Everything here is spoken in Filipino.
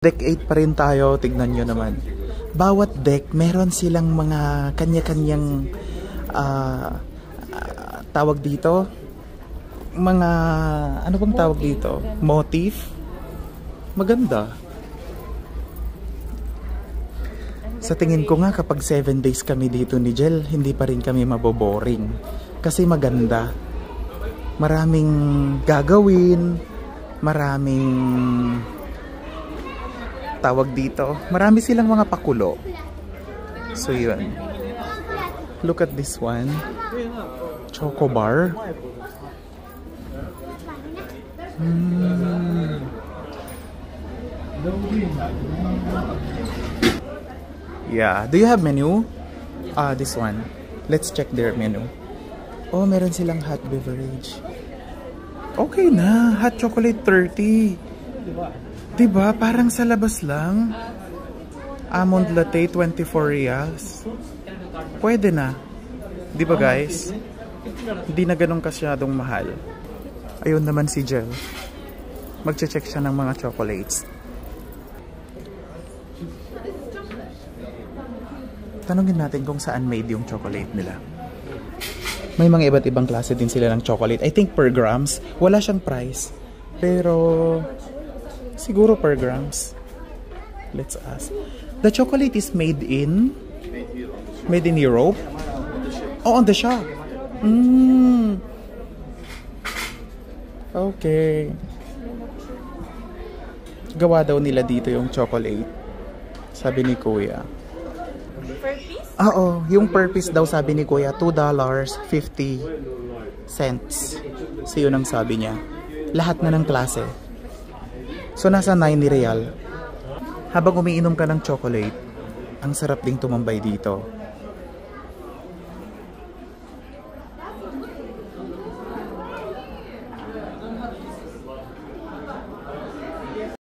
Deck 8 pa rin tayo, tignan nyo naman. Bawat deck, meron silang mga kanya-kanyang tawag dito. Mga, ano bang tawag dito? Motif. Maganda. Sa tingin ko nga kapag 7 days kami dito ni Jel, hindi pa rin kami maboboring. Kasi maganda. Maraming gagawin, maraming tawag dito. Marami silang mga pakulo. So yun. Look at this one. Choco bar. Yeah. Do you have menu? This one. Let's check their menu. Oh, meron silang hot beverage. Okay na. Hot chocolate 30. Diba? Parang sa labas lang. Almond latte, 24 reals. Pwede na. Diba guys? Hindi na ganun kasyadong mahal. Ayun naman si Jel. Magche-check siya ng mga chocolates. Tanungin natin kung saan made yung chocolate nila. May mga iba't ibang klase din sila ng chocolate. I think per grams. Wala siyang price. Pero siguro per grams. Let's ask. The chocolate is made in Europe? Oh, on the shop. Okay. Gawa daw nila dito yung chocolate. Sabi ni Kuya. Per piece? Oo, yung per piece daw sabi ni Kuya, $2.50. So yun ang sabi niya. Lahat na ng klase. So nasa 9 real. Habang umiinom ka ng chocolate, ang sarap ding tumambay dito.